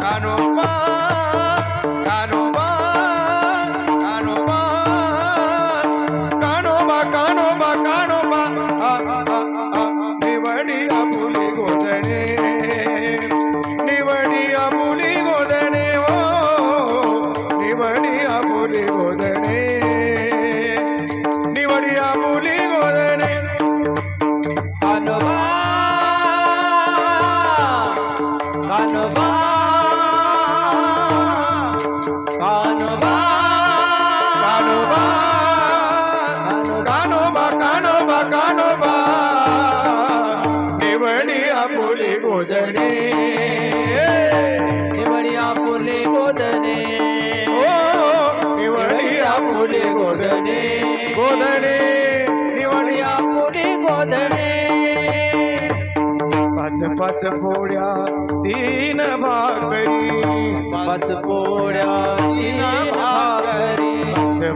कानोबा कानोबा कानोबा कानोबा कानोबा कानोबा निवडी आपुली गोदणे निवडी आपुली गोदणे ओ निवडी आपुली गोदणे निवडी आपुली गोदणे कानोबा कानोबा कानोबा कानोबा कानोबा कानोबा कानोबा निवडी आपुली गोदणे निवडी आपुली गोदणे ओ निवडी आपुली गोदणे गोदणे निवडी आपुली गोदणे पाच पाच पोळ्या तीन भाकरी पाच पोळ्या तीन भाकरी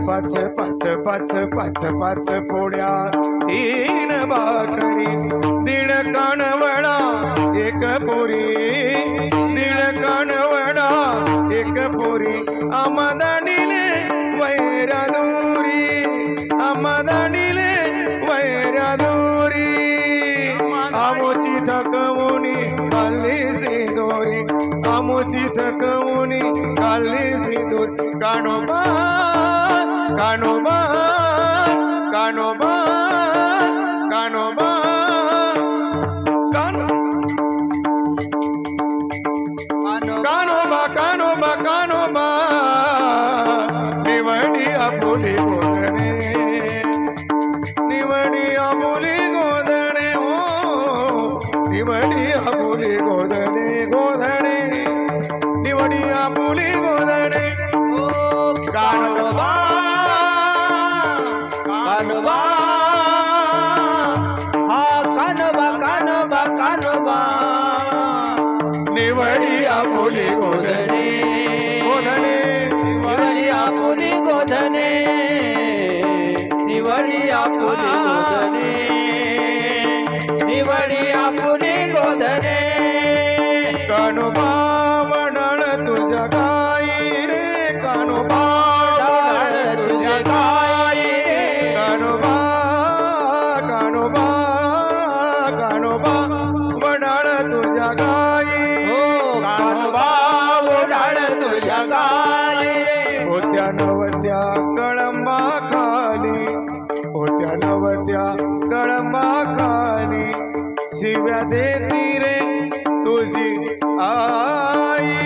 पाच पाच पाच पाच पाच पोळ्या तीन भाकरी दीड कानवडा एक पुरी दीड कानवडा एक पुरी आमदानीले वैरा दूरी आमदानीले वैरा दूरी आमोची थकवुनी खाल्ली सिंदोरी आमोची थकवुनी खाल्ली सिंदोरी कानोबा कानोबा कानोबा कानोबा कानोबा कानोबा कानोबा निवडी आपुली गोदणे निवडी आपुली गोदणे ओ निवडी आपुली गोदणे गोदणे निवडी आपुली गोदणे कानोबा कानोबा हा कानोबा कानोबा कानोबा निवडी आपुली गोदणे गोदणे निवडी आपुली गोदणे निवडी आपुली गोदणे निवडी आपुली गोदणे कानोबा वडाळ तुझ्या गाई रे कानोबा डाळ तुझ्या गाई कानोबा कानोबा कानोबा वडाळ तुझ्या गाई कानोबा डाळ तुझ्या गाई होत्या नवत्या कळंबा खाली होत्या नवत्या कळंबा खाली शिव्या देती रे तुझी आई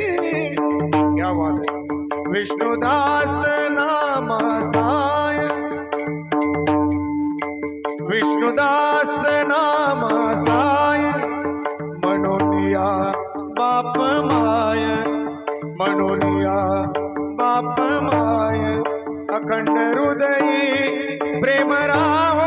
क्या बात है विष्णुदास नाम साय विष्णुदास नाम साय मनोनिया बाप माय मनोनिया बाप माय अखंड हृदयी प्रेम राहो